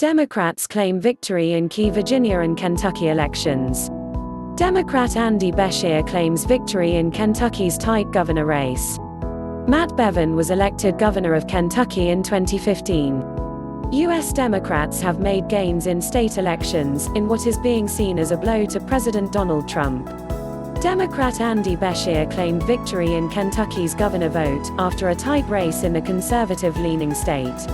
Democrats claim victory in key Virginia and Kentucky elections. Democrat Andy Beshear claims victory in Kentucky's tight governor race. Matt Bevin was elected governor of Kentucky in 2015. U.S. Democrats have made gains in state elections, in what is being seen as a blow to President Donald Trump. Democrat Andy Beshear claimed victory in Kentucky's governor vote, after a tight race in the conservative-leaning state.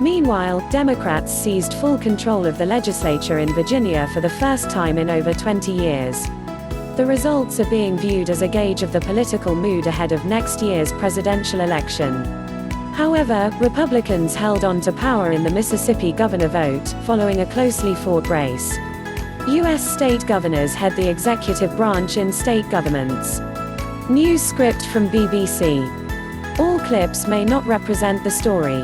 Meanwhile, Democrats seized full control of the legislature in Virginia for the first time in over 20 years. The results are being viewed as a gauge of the political mood ahead of next year's presidential election. However, Republicans held on to power in the Mississippi governor vote, following a closely fought race. U.S. state governors head the executive branch in state governments. News script from BBC. All clips may not represent the story.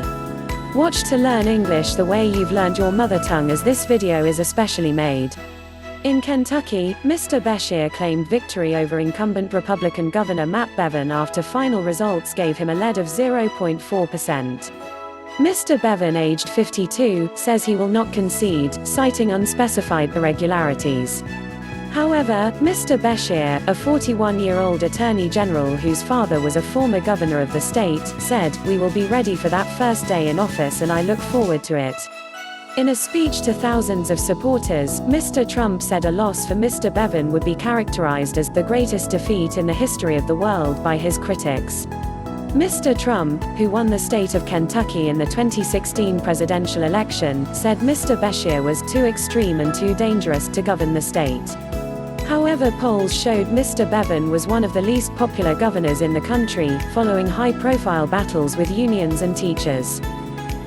Watch to learn English the way you've learned your mother tongue, as this video is especially made. In Kentucky, Mr. Beshear claimed victory over incumbent Republican Governor Matt Bevin after final results gave him a lead of 0.4%. Mr. Bevin, aged 52, says he will not concede, citing unspecified irregularities. However, Mr. Beshear, a 41-year-old attorney general whose father was a former governor of the state, said, "We will be ready for that first day in office and I look forward to it." In a speech to thousands of supporters, Mr. Trump said a loss for Mr. Bevin would be characterized as the greatest defeat in the history of the world by his critics. Mr. Trump, who won the state of Kentucky in the 2016 presidential election, said Mr. Beshear was too extreme and too dangerous to govern the state. However, polls showed Mr. Bevin was one of the least popular governors in the country, following high-profile battles with unions and teachers.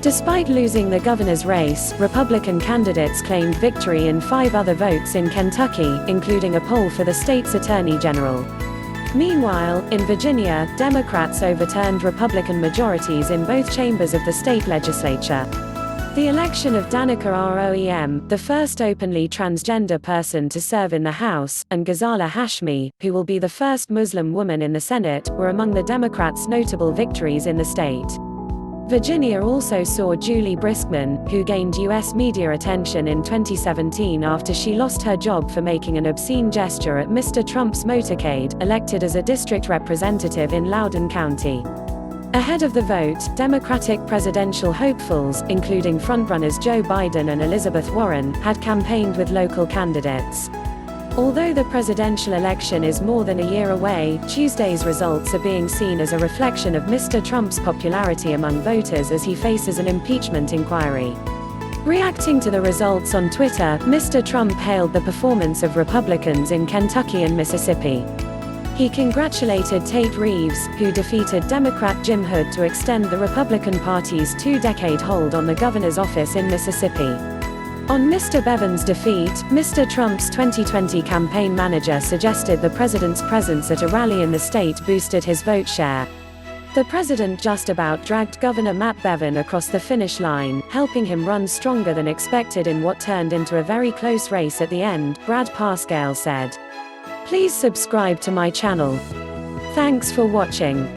Despite losing the governor's race, Republican candidates claimed victory in 5 other votes in Kentucky, including a poll for the state's attorney general. Meanwhile, in Virginia, Democrats overturned Republican majorities in both chambers of the state legislature. The election of Danica Roem, the first openly transgender person to serve in the House, and Ghazala Hashmi, who will be the first Muslim woman in the Senate, were among the Democrats' notable victories in the state. Virginia also saw Julie Briskman, who gained U.S. media attention in 2017 after she lost her job for making an obscene gesture at Mr. Trump's motorcade, elected as a district representative in Loudoun County. Ahead of the vote, Democratic presidential hopefuls, including frontrunners Joe Biden and Elizabeth Warren, had campaigned with local candidates. Although the presidential election is more than a year away, Tuesday's results are being seen as a reflection of Mr. Trump's popularity among voters as he faces an impeachment inquiry. Reacting to the results on Twitter, Mr. Trump hailed the performance of Republicans in Kentucky and Mississippi. He congratulated Tate Reeves, who defeated Democrat Jim Hood to extend the Republican Party's 2-decade hold on the governor's office in Mississippi. On Mr. Bevin's defeat, Mr. Trump's 2020 campaign manager suggested the president's presence at a rally in the state boosted his vote share. The president just about dragged Governor Matt Bevin across the finish line, helping him run stronger than expected in what turned into a very close race at the end, Brad Parscale said. Please subscribe to my channel. Thanks for watching.